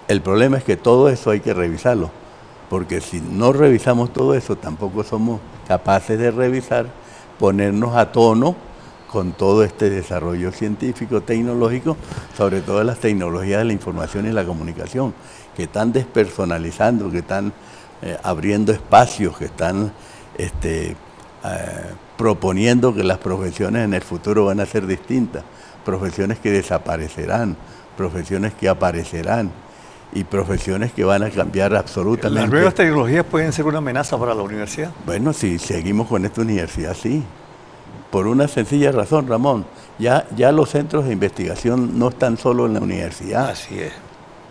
El problema es que todo eso hay que revisarlo, porque si no revisamos todo eso, tampoco somos capaces de revisar, ponernos a tono con todo este desarrollo científico, tecnológico, sobre todo las tecnologías de la información y la comunicación, que están despersonalizando, que están abriendo espacios, que están proponiendo que las profesiones en el futuro van a ser distintas, profesiones que desaparecerán, profesiones que aparecerán y profesiones que van a cambiar absolutamente. ¿Las nuevas tecnologías pueden ser una amenaza para la universidad? Bueno, si seguimos con esta universidad, sí. Por una sencilla razón, Ramón. Ya los centros de investigación no están solo en la universidad. Así es.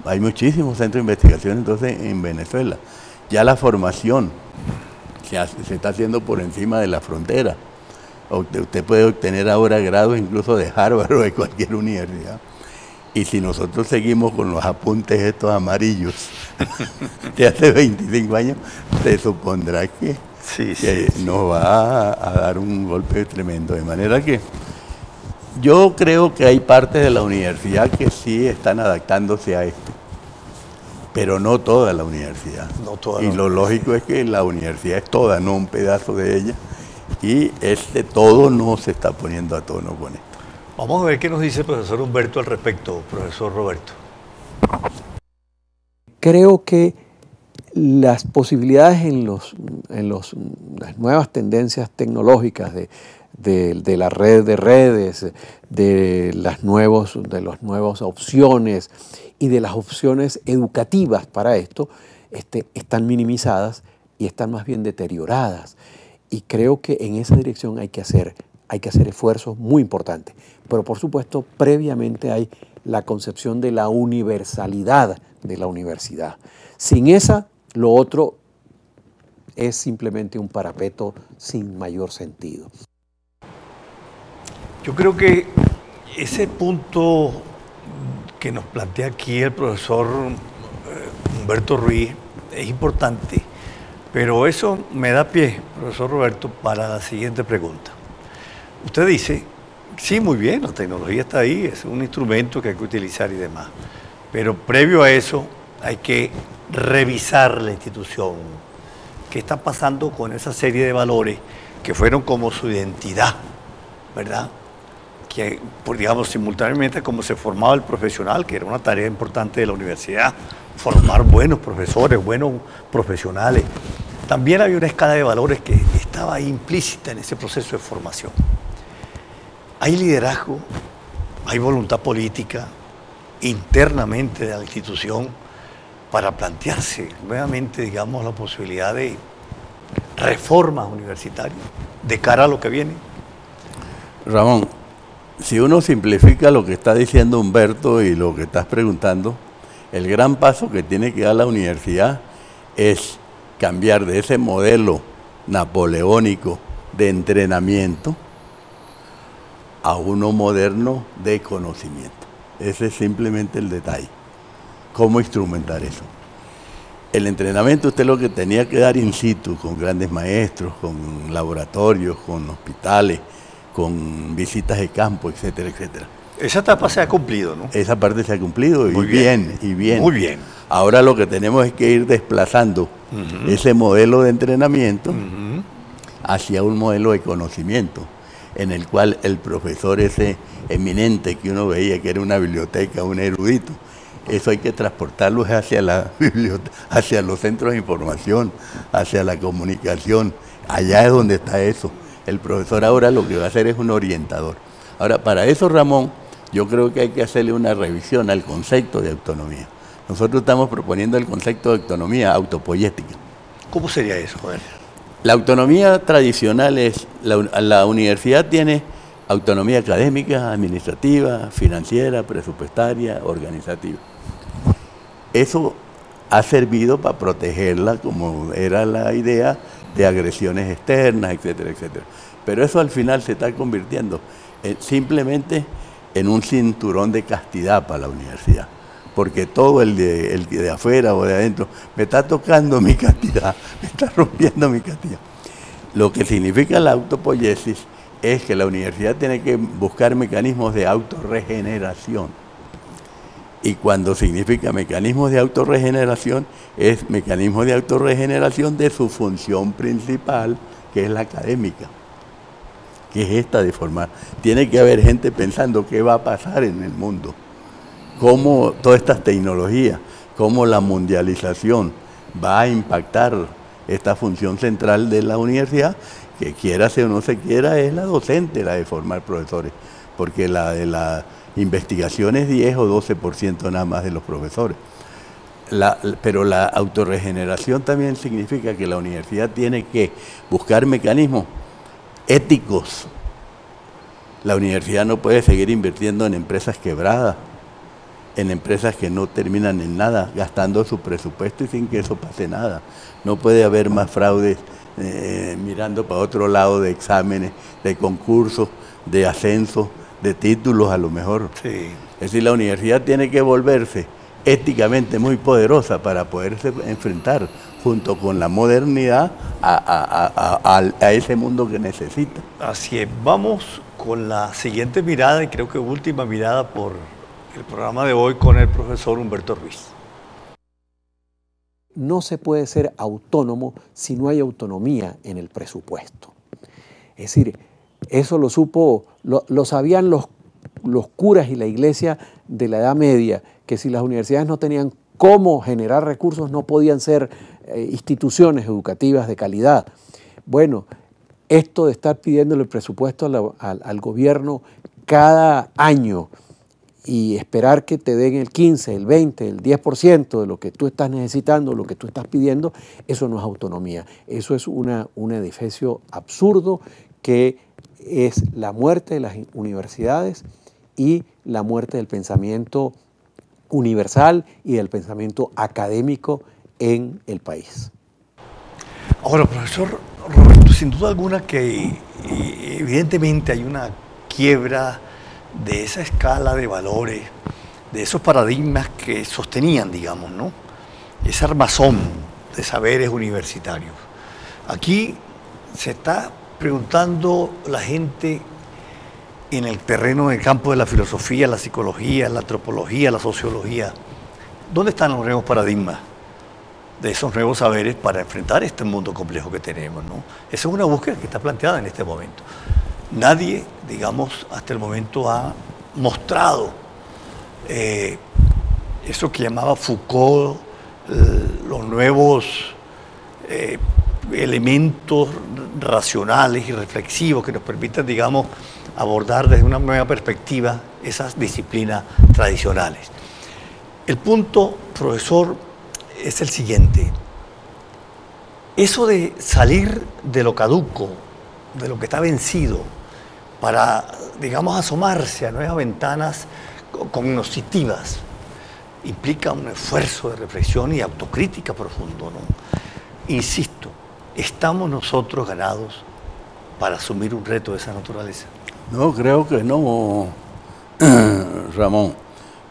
Hay muchísimos centros de investigación entonces en Venezuela. Ya la formación se está haciendo por encima de la frontera. Usted puede obtener ahora grados incluso de Harvard o de cualquier universidad. Y si nosotros seguimos con los apuntes estos amarillos de hace 25 años, se supondrá que nos va a dar un golpe tremendo. De manera que yo creo que hay partes de la universidad que sí están adaptándose a esto, pero no toda la universidad. No toda y lo lógico es que la universidad es toda, no un pedazo de ella, y este todo no se está poniendo a tono con esto. Vamos a ver qué nos dice el profesor Humberto al respecto, profesor Roberto. Creo que las posibilidades en las nuevas tendencias tecnológicas de la red de redes, de las nuevas opciones y de las opciones educativas para esto, están minimizadas y están más bien deterioradas. Y creo que en esa dirección hay que hacer esfuerzos muy importantes. Pero por supuesto, previamente hay la concepción de la universalidad de la universidad. Sin esa, lo otro es simplemente un parapeto sin mayor sentido. Yo creo que ese punto que nos plantea aquí el profesor Humberto Ruiz es importante, pero eso me da pie, profesor Roberto, para la siguiente pregunta. Usted dice, sí, muy bien, la tecnología está ahí, es un instrumento que hay que utilizar y demás, pero previo a eso hay que revisar la institución. ¿Qué está pasando con esa serie de valores que fueron como su identidad, verdad? Que, digamos, simultáneamente como se formaba el profesional, que era una tarea importante de la universidad, formar buenos profesores, buenos profesionales. También había una escala de valores que estaba ahí implícita en ese proceso de formación. Hay liderazgo, hay voluntad política internamente de la institución para plantearse nuevamente, digamos, la posibilidad de reformas universitarias de cara a lo que viene. Ramón, si uno simplifica lo que está diciendo Humberto y lo que estás preguntando, el gran paso que tiene que dar la universidad es cambiar de ese modelo napoleónico de entrenamiento a uno moderno de conocimiento. Ese es simplemente el detalle. ¿Cómo instrumentar eso? El entrenamiento usted lo que tenía que dar in situ, con grandes maestros, con laboratorios, con hospitales, con visitas de campo, etcétera, etcétera. Esa etapa se ha cumplido, ¿no? Esa parte se ha cumplido y bien, y bien. Muy bien. Ahora lo que tenemos es que ir desplazando ese modelo de entrenamiento hacia un modelo de conocimiento, en el cual el profesor ese eminente que uno veía que era una biblioteca, un erudito, eso hay que transportarlo hacia la biblioteca, hacia los centros de información, hacia la comunicación. Allá es donde está eso. El profesor ahora lo que va a hacer es un orientador. Ahora, para eso, Ramón, yo creo que hay que hacerle una revisión al concepto de autonomía. Nosotros estamos proponiendo el concepto de autonomía autopoyética. ¿Cómo sería eso? A ver. La autonomía tradicional es, la universidad tiene autonomía académica, administrativa, financiera, presupuestaria, organizativa. Eso ha servido para protegerla, como era la idea, de agresiones externas, etcétera, etcétera. Pero eso al final se está convirtiendo simplemente en un cinturón de castidad para la universidad. Porque todo el de afuera o de adentro me está tocando mi castidad, me está rompiendo mi castidad. Lo que significa la autopoiesis es que la universidad tiene que buscar mecanismos de autorregeneración. Y cuando significa mecanismos de autorregeneración, es mecanismos de autorregeneración de su función principal, que es la académica, que es esta de formar. Tiene que haber gente pensando qué va a pasar en el mundo, cómo todas estas tecnologías, cómo la mundialización va a impactar esta función central de la universidad, que quiera o no se quiera, es la docente, la de formar profesores, porque la de la investigación es 10 o 12% nada más de los profesores. Pero la autorregeneración también significa que la universidad tiene que buscar mecanismos éticos. La universidad no puede seguir invirtiendo en empresas quebradas, en empresas que no terminan en nada, gastando su presupuesto y sin que eso pase nada. No puede haber más fraudes mirando para otro lado de exámenes, de concursos, de ascensos, de títulos a lo mejor. Sí. Es decir, la universidad tiene que volverse éticamente muy poderosa para poderse enfrentar junto con la modernidad a ese mundo que necesita. Así es. Vamos con la siguiente mirada y creo que última mirada por el programa de hoy con el profesor Humberto Ruiz. No se puede ser autónomo si no hay autonomía en el presupuesto. Es decir, eso lo sabían los curas y la iglesia de la Edad Media, que si las universidades no tenían cómo generar recursos, no podían ser instituciones educativas de calidad. Bueno, esto de estar pidiéndole el presupuesto al gobierno cada año y esperar que te den el 15, el 20, el 10% de lo que tú estás necesitando, lo que tú estás pidiendo, eso no es autonomía. Eso es un edificio absurdo que es la muerte de las universidades y la muerte del pensamiento universal y del pensamiento académico en el país. Ahora, profesor Roberto, sin duda alguna que evidentemente hay una quiebra de esa escala de valores, de esos paradigmas que sostenían, digamos, ¿no? Ese armazón de saberes universitarios. Aquí se está preguntando la gente en el terreno, en el campo de la filosofía, la psicología, la antropología, la sociología, ¿dónde están los nuevos paradigmas de esos nuevos saberes para enfrentar este mundo complejo que tenemos, ¿no? Esa es una búsqueda que está planteada en este momento. Nadie, digamos, hasta el momento ha mostrado eso que llamaba Foucault, los nuevos elementos racionales y reflexivos que nos permitan, digamos, abordar desde una nueva perspectiva esas disciplinas tradicionales. El punto, profesor, es el siguiente. Eso de salir de lo caduco, de lo que está vencido, para, digamos, asomarse a nuevas ventanas cognoscitivas, implica un esfuerzo de reflexión y autocrítica profundo, ¿no? Insisto, ¿estamos nosotros ganados para asumir un reto de esa naturaleza? No, creo que no, Ramón.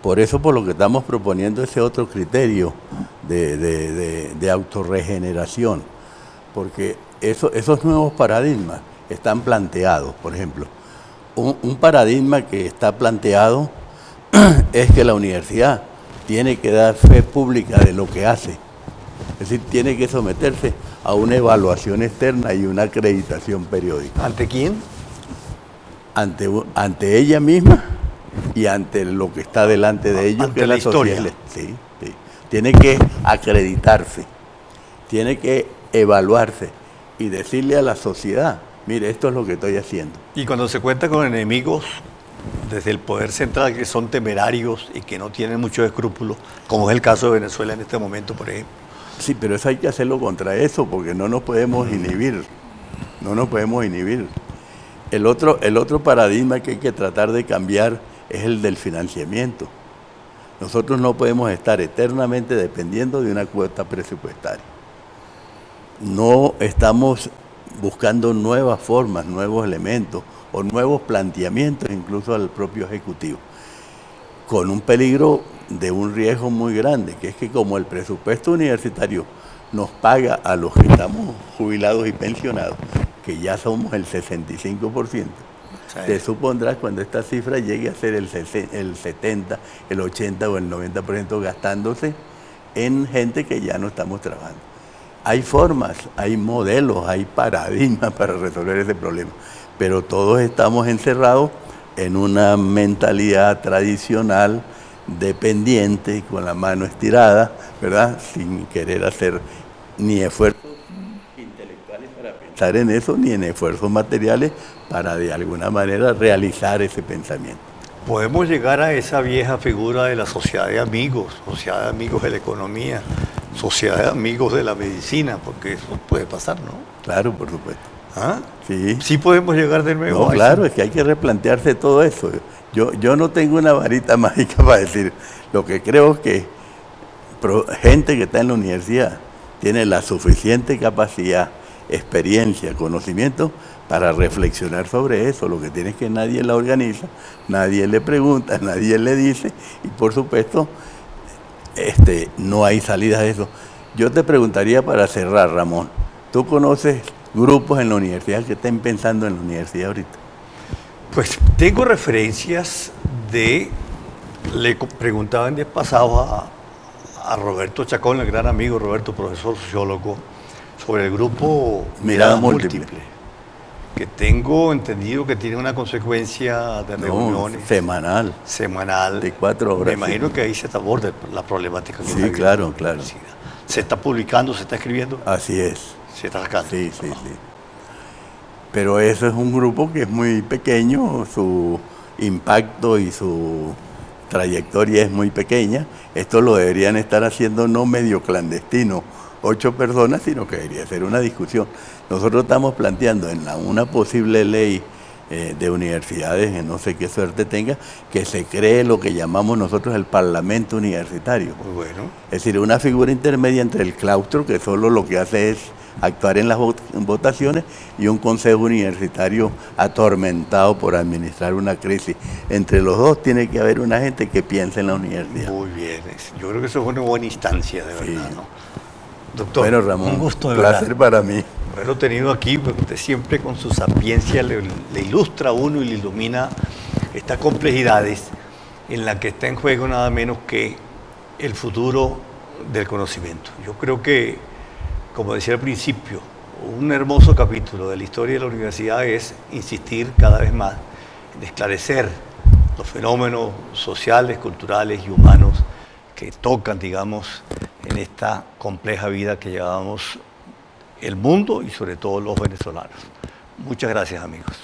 Por eso, por lo que estamos proponiendo ese otro criterio de autorregeneración, porque esos nuevos paradigmas están planteados. Por ejemplo, un paradigma que está planteado es que la universidad tiene que dar fe pública de lo que hace. Es decir, tiene que someterse a una evaluación externa y una acreditación periódica. ¿Ante quién? Ante ella misma y ante lo que está delante de ellos, ante que es la la sociedad. historia. Sí, sí. Tiene que acreditarse, tiene que evaluarse y decirle a la sociedad, mire, esto es lo que estoy haciendo. Y cuando se cuenta con enemigos desde el poder central que son temerarios y que no tienen muchos escrúpulos, como es el caso de Venezuela en este momento, por ejemplo. Sí, pero eso hay que hacerlo contra eso, porque no nos podemos inhibir, no nos podemos inhibir. El otro paradigma que hay que tratar de cambiar es el del financiamiento. Nosotros no podemos estar eternamente dependiendo de una cuota presupuestaria. No estamos buscando nuevas formas, nuevos elementos o nuevos planteamientos incluso al propio Ejecutivo, con un peligro de un riesgo muy grande, que es que como el presupuesto universitario nos paga a los que estamos jubilados y pensionados, que ya somos el 65%, te supondrás cuando esta cifra llegue a ser el 70, el 80 o el 90% gastándose en gente que ya no estamos trabajando. Hay formas, hay modelos, hay paradigmas para resolver ese problema, pero todos estamos encerrados en una mentalidad tradicional, dependiente, con la mano estirada, ¿verdad? Sin querer hacer ni esfuerzos intelectuales para pensar en eso, ni en esfuerzos materiales para de alguna manera realizar ese pensamiento. Podemos llegar a esa vieja figura de la sociedad de amigos de la economía, sociedad de amigos de la medicina, porque eso puede pasar, ¿no? Claro, por supuesto. ¿Ah? Sí. Sí podemos llegar de nuevo. No, claro, es que hay que replantearse todo eso. Yo no tengo una varita mágica para decir, lo que creo es que gente que está en la universidad tiene la suficiente capacidad, experiencia, conocimiento para reflexionar sobre eso. Lo que tiene es que nadie la organiza, nadie le pregunta, nadie le dice y por supuesto no hay salida de eso. Yo te preguntaría para cerrar, Ramón, ¿tú conoces grupos en la universidad que estén pensando en la universidad ahorita? Pues tengo referencias le preguntaba en días pasados a Roberto Chacón, el gran amigo Roberto, profesor sociólogo, sobre el grupo Mirada Múltiple, que tengo entendido que tiene una consecuencia de reuniones semanal de 4 horas. Me imagino que ahí se aborda la problemática que sí, claro. Se está publicando, se está escribiendo. Así es. Se está sacando. Sí. Pero eso es un grupo que es muy pequeño, su impacto y su trayectoria es muy pequeña. Esto lo deberían estar haciendo no medio clandestino, 8 personas, sino que debería ser una discusión. Nosotros estamos planteando en una posible ley de universidades, que no sé qué suerte tenga, que se cree lo que llamamos nosotros el Parlamento Universitario. Muy bueno. Es decir, una figura intermedia entre el claustro, que solo lo que hace es actuar en las votaciones, y un consejo universitario atormentado por administrar una crisis. Entre los dos tiene que haber una gente que piense en la universidad. Muy bien, yo creo que eso es una buena instancia, de verdad, ¿no? Doctor, bueno, Ramón, un gusto de placer verdad para mí. haberlo tenido aquí, porque usted siempre con su sapiencia le ilustra a uno y le ilumina estas complejidades en las que está en juego nada menos que el futuro del conocimiento. Yo creo que, como decía al principio, un hermoso capítulo de la historia de la universidad es insistir cada vez más en esclarecer los fenómenos sociales, culturales y humanos que tocan, digamos, en esta compleja vida que llevamos el mundo y sobre todo los venezolanos. Muchas gracias, amigos.